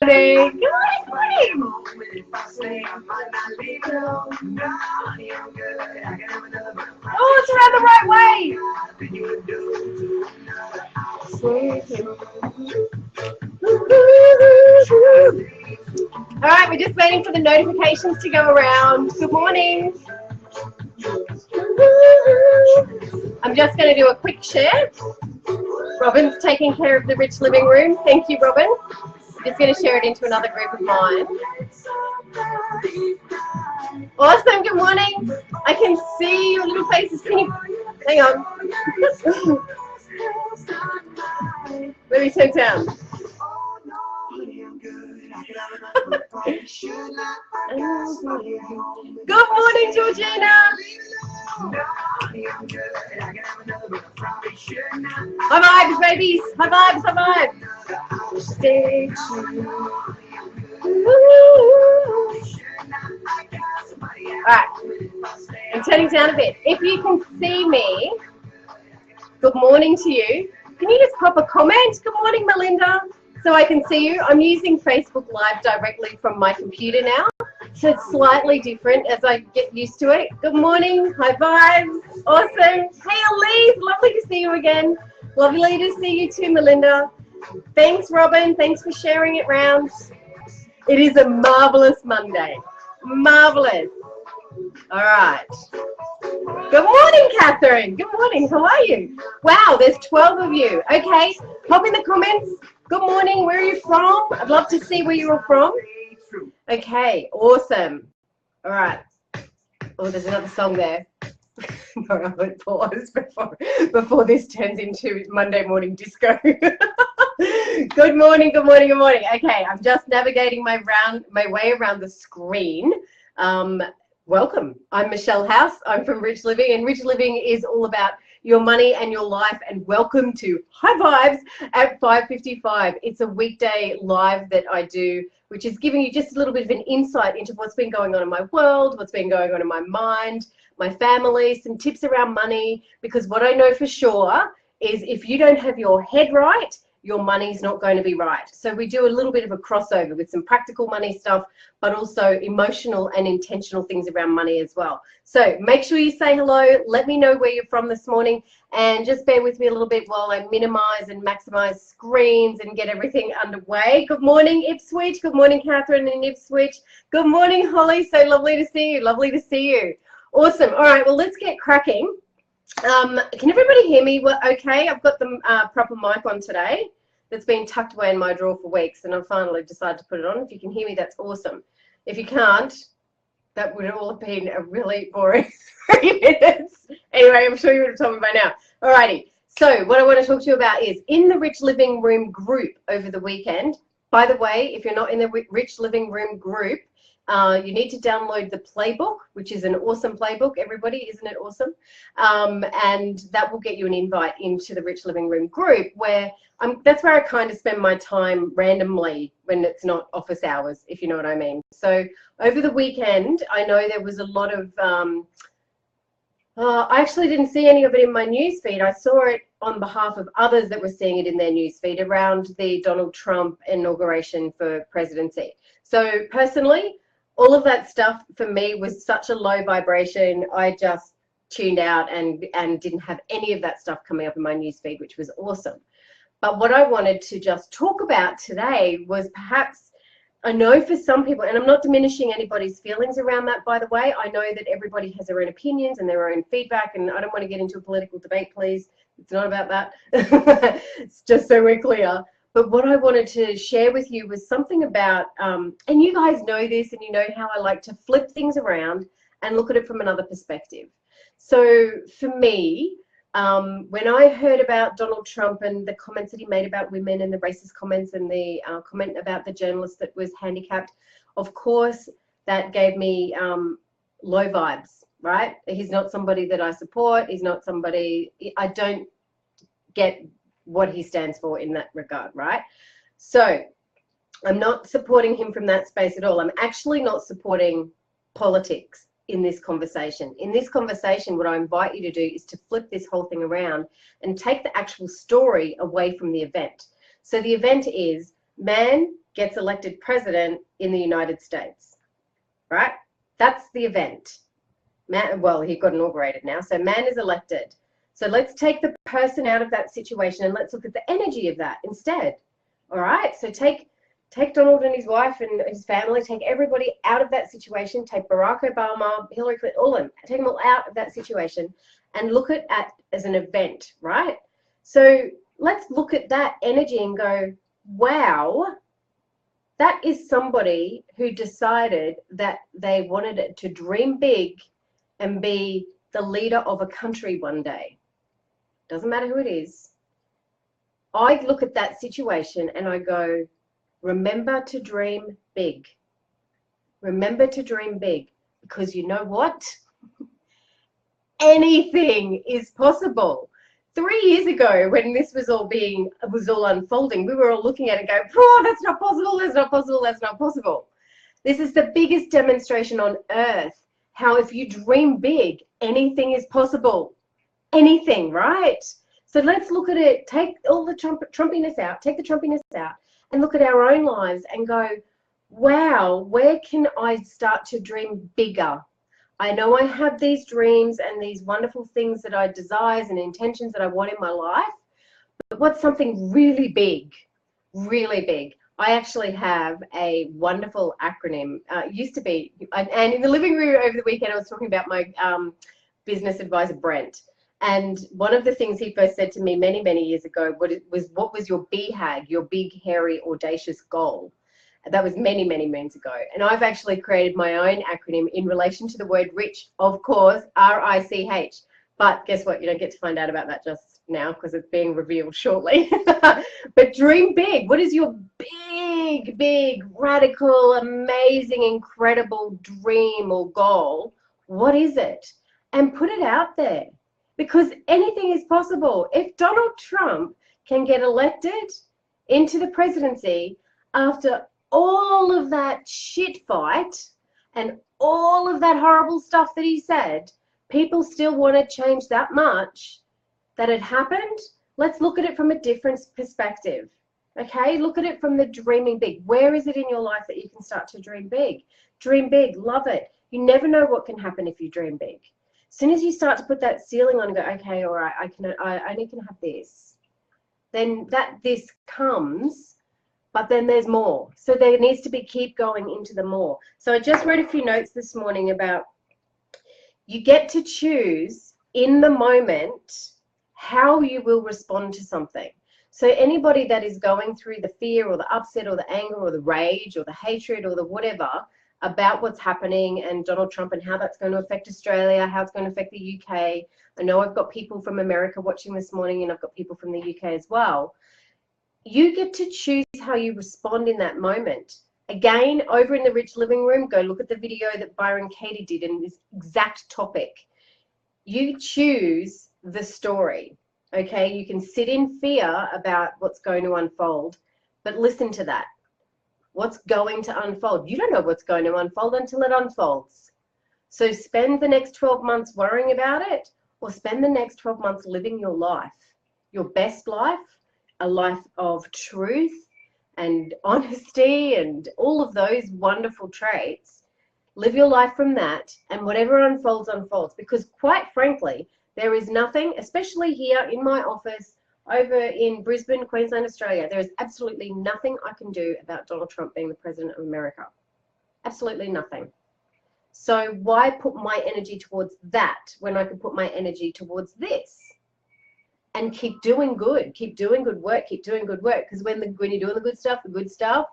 Morning. Good morning. Oh, it's around the right way. All right, we're just waiting for the notifications to go around. Good morning. I'm just going to do a quick share. Robin's taking care of the Rich Living Room. Thank you, Robin. I'm just going to share it into another group of mine. Awesome, good morning. I can see your little faces. Can you, hang on. Let me turn down. Good morning, Georgina. High vibes, babies. High vibes, high vibes. Stay true. Alright, I'm turning down a bit. If you can see me, good morning to you. Can you just pop a comment? Good morning, Melinda, so I can see you. I'm using Facebook Live directly from my computer now, so it's slightly different as I get used to it. Good morning, high vibes, awesome. Hey, Elise, lovely to see you again. Lovely to see you too, Melinda. Thanks, Robin. Thanks for sharing it round. It is a marvelous Monday. Marvelous. All right. Good morning, Catherine. Good morning. How are you? Wow, there's 12 of you. Okay, pop in the comments. Good morning. Where are you from? I'd love to see where you're from. Okay, awesome. All right. Oh, there's another song there. No, I won't pause before this turns into Monday morning disco. Good morning, good morning, good morning. Okay, I'm just navigating my way around the screen. Welcome. I'm Michelle House. I'm from Rich Living, and Rich Living is all about your money and your life. And welcome to High Vibes at 5:55. It's a weekday live that I do, which is giving you just a little bit of an insight into what's been going on in my world, what's been going on in my mind, my family, some tips around money, because what I know for sure is if you don't have your head right, your money's not going to be right. So we do a little bit of a crossover with some practical money stuff, but also emotional and intentional things around money as well. So make sure you say hello. Let me know where you're from this morning, and just bear with me a little bit while I minimize and maximize screens and get everything underway. Good morning, Ipswich. Good morning, Catherine in Ipswich. Good morning, Holly. So lovely to see you. Lovely to see you. Awesome. All right, well, let's get cracking. Can everybody hear me? Well, okay, I've got the proper mic on today. That's been tucked away in my drawer for weeks, and I've finally decided to put it on. If you can hear me, that's awesome. If you can't, that would all have been a really boring 3 minutes. Anyway, I'm sure you would have told me by now. Alrighty, so what I want to talk to you about is in the Rich Living Room group over the weekend. By the way, if you're not in the Rich Living Room group, you need to download the playbook, which is an awesome playbook, everybody, isn't it awesome? And that will get you an invite into the Rich Living Room group, where that's where I kind of spend my time randomly when it's not office hours, if you know what I mean. So over the weekend, I know there was a lot of, I actually didn't see any of it in my newsfeed. I saw it on behalf of others that were seeing it in their newsfeed around the Donald Trump inauguration for presidency. So personally, all of that stuff for me was such a low vibration. I just tuned out and didn't have any of that stuff coming up in my newsfeed, which was awesome. But what I wanted to just talk about today was perhaps, I know for some people, and I'm not diminishing anybody's feelings around that, by the way. I know that everybody has their own opinions and their own feedback, and I don't want to get into a political debate, please. It's not about that. It's just so we're clear. But what I wanted to share with you was something about, and you guys know this, and you know how I like to flip things around and look at it from another perspective. So for me, when I heard about Donald Trump and the comments that he made about women and the racist comments and the comment about the journalist that was handicapped, of course, that gave me low vibes, right? He's not somebody that I support. He's not somebody, I don't get what he stands for in that regard, right? So I'm not supporting him from that space at all. I'm actually not supporting politics in this conversation. In this conversation, what I invite you to do is to flip this whole thing around and take the actual story away from the event. So the event is man gets elected president in the United States, right? That's the event. Man, well, he got inaugurated now, so man is elected. So let's take the person out of that situation and let's look at the energy of that instead. All right, so take Donald and his wife and his family, take everybody out of that situation, take Barack Obama, Hillary Clinton, all of them, take them all out of that situation and look at it as an event, right? So let's look at that energy and go, wow, that is somebody who decided that they wanted it to dream big and be the leader of a country one day. Doesn't matter who it is. I look at that situation and I go, remember to dream big. Remember to dream big, because you know what? Anything is possible. 3 years ago, when this was all unfolding, we were all looking at it going, oh, that's not possible, that's not possible, that's not possible. This is the biggest demonstration on earth, how if you dream big, anything is possible. Anything, right? So let's look at it, take all the Trumpiness out, take the Trumpiness out, and look at our own lives and go, wow, where can I start to dream bigger? I know I have these dreams and these wonderful things that I desires and intentions that I want in my life, but what's something really big, really big? I actually have a wonderful acronym. Used to be, and in the living room over the weekend, I was talking about my business advisor, Brent. And one of the things he first said to me many, many years ago was, what was your BHAG, your big, hairy, audacious goal? That was many, many moons ago. And I've actually created my own acronym in relation to the word rich, of course, R-I-C-H. But guess what? You don't get to find out about that just now because it's being revealed shortly. But dream big. What is your big, big, radical, amazing, incredible dream or goal? What is it? And put it out there, because anything is possible. If Donald Trump can get elected into the presidency after all of that shit fight and all of that horrible stuff that he said, people still want to change that much that it happened. Let's look at it from a different perspective. Okay, look at it from the dreaming big. Where is it in your life that you can start to dream big? Dream big, love it. You never know what can happen if you dream big. As soon as you start to put that ceiling on and go, okay, all right, I only can have this, then this comes. But then there's more. So there needs to be keep going into the more. So I just wrote a few notes this morning about you get to choose in the moment how you will respond to something. So anybody that is going through the fear or the upset or the anger or the rage or the hatred or the whatever about what's happening and Donald Trump and how that's going to affect Australia, how it's going to affect the UK. I know I've got people from America watching this morning and I've got people from the UK as well. You get to choose how you respond in that moment. Again, over in the Rich Living Room, go look at the video that Byron Katie did in this exact topic. You choose the story, okay? You can sit in fear about what's going to unfold, but listen to that. What's going to unfold? You don't know what's going to unfold until it unfolds. So spend the next 12 months worrying about it, or spend the next 12 months living your life, your best life, a life of truth and honesty and all of those wonderful traits. Live your life from that, and whatever unfolds, unfolds. Because quite frankly, there is nothing, especially here in my office over in Brisbane, Queensland, Australia, there is absolutely nothing I can do about Donald Trump being the president of America. Absolutely nothing. So why put my energy towards that when I could put my energy towards this? And keep doing good, keep doing good work, keep doing good work. Because when you're doing the good stuff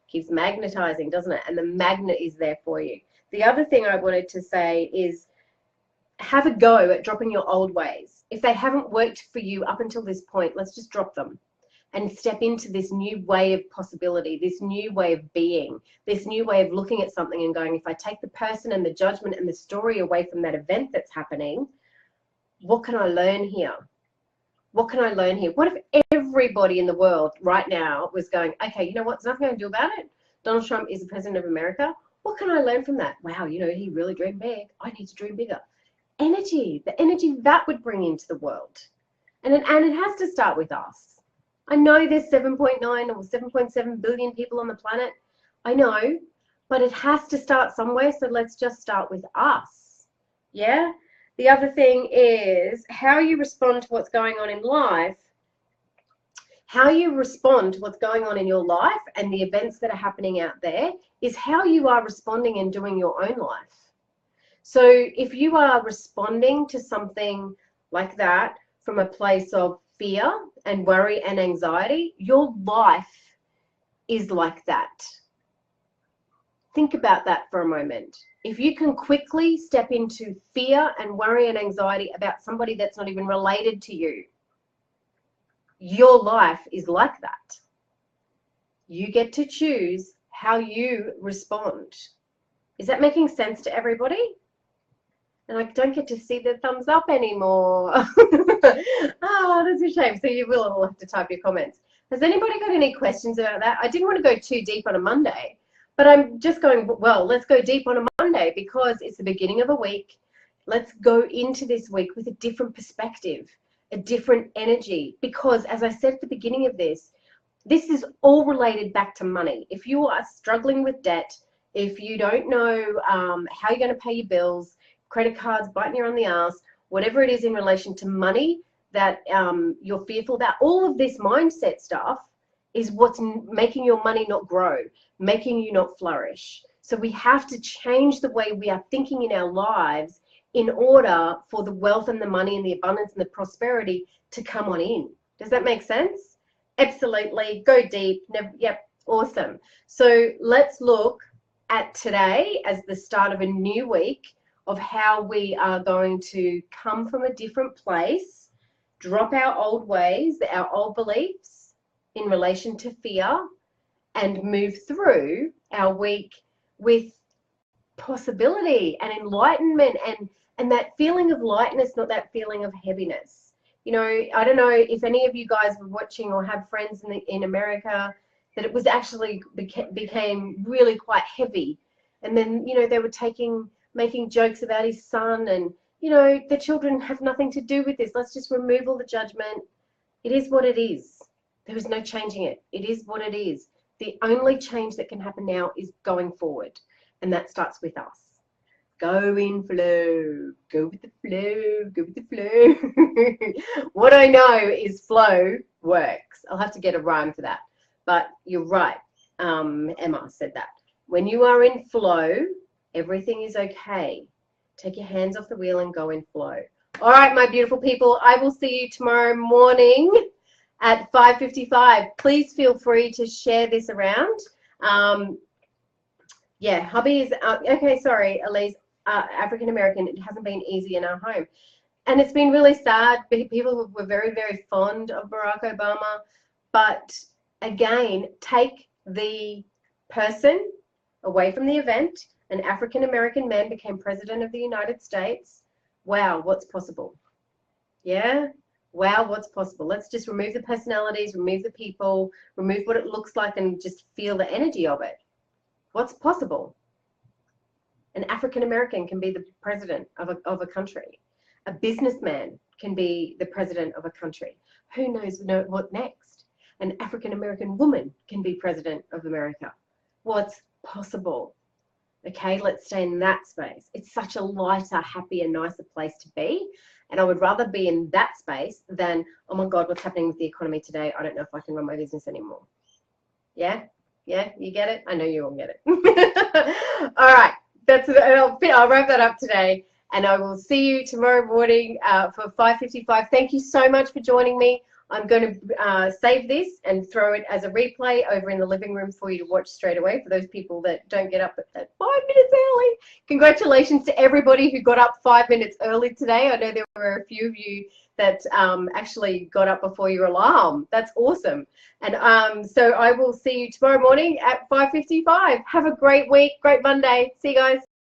keeps magnetizing, doesn't it? And the magnet is there for you. The other thing I wanted to say is have a go at dropping your old ways. If they haven't worked for you up until this point, let's just drop them and step into this new way of possibility, this new way of being, this new way of looking at something and going, if I take the person and the judgment and the story away from that event that's happening, what can I learn here? What can I learn here? What if everybody in the world right now was going, okay, you know what, there's nothing I can do about it. Donald Trump is the president of America. What can I learn from that? Wow, you know, he really dreamed big. I need to dream bigger. Energy, the energy that would bring into the world. And it has to start with us. I know there's 7.9 or 7.7 billion people on the planet. I know, but it has to start somewhere. So let's just start with us. Yeah. The other thing is how you respond to what's going on in life. How you respond to what's going on in your life and the events that are happening out there is how you are responding and doing your own life. So if you are responding to something like that from a place of fear and worry and anxiety, your life is like that. Think about that for a moment. If you can quickly step into fear and worry and anxiety about somebody that's not even related to you, your life is like that. You get to choose how you respond. Is that making sense to everybody? And I don't get to see the thumbs up anymore. Oh, that's a shame. So you will all have to type your comments. Has anybody got any questions about that? I didn't want to go too deep on a Monday, but I'm just going, well, let's go deep on a Monday because it's the beginning of a week. Let's go into this week with a different perspective, a different energy, because as I said at the beginning of this is all related back to money. If you are struggling with debt, if you don't know how you're going to pay your bills, credit cards biting you on the ass, whatever it is in relation to money that you're fearful about, all of this mindset stuff is what's making your money not grow, making you not flourish. So we have to change the way we are thinking in our lives in order for the wealth and the money and the abundance and the prosperity to come on in. Does that make sense? Absolutely. Go deep. Yep. Awesome. So let's look at today as the start of a new week of how we are going to come from a different place, drop our old ways, our old beliefs in relation to fear, and move through our week with possibility and enlightenment and that feeling of lightness, not that feeling of heaviness. You know, I don't know if any of you guys were watching or have friends in America that it was actually became really quite heavy. And then, you know, they were making jokes about his son and, you know, the children have nothing to do with this. Let's just remove all the judgment. It is what it is. There is no changing it. It is what it is. The only change that can happen now is going forward. And that starts with us. Go in flow. Go with the flow. Go with the flow. What I know is flow works. I'll have to get a rhyme for that. But you're right. Emma said that. When you are in flow, everything is okay. Take your hands off the wheel and go in flow. All right, my beautiful people. I will see you tomorrow morning at 5:55. Please feel free to share this around. Yeah, hubby is, okay, sorry, Elise, African American. It hasn't been easy in our home. And it's been really sad. People were very, very fond of Barack Obama. But again, take the person away from the event. An African American man became president of the United States. Wow, what's possible? Yeah? Wow, what's possible? Let's just remove the personalities, remove the people, remove what it looks like, and just feel the energy of it. What's possible? An African American can be the president of a country. A businessman can be the president of a country. Who knows what next? An African American woman can be president of America. What's possible? Okay, let's stay in that space. It's such a lighter, happier, nicer place to be. And I would rather be in that space than, oh my God, what's happening with the economy today? I don't know if I can run my business anymore. Yeah? Yeah, you get it? I know you all get it. All right, I'll wrap that up today. And I will see you tomorrow morning for 5:55. Thank you so much for joining me. I'm going to save this and throw it as a replay over in the living room for you to watch straight away for those people that don't get up at 5 minutes early. Congratulations to everybody who got up 5 minutes early today. I know there were a few of you that actually got up before your alarm. That's awesome. And so I will see you tomorrow morning at 5:55. Have a great week, great Monday. See you guys.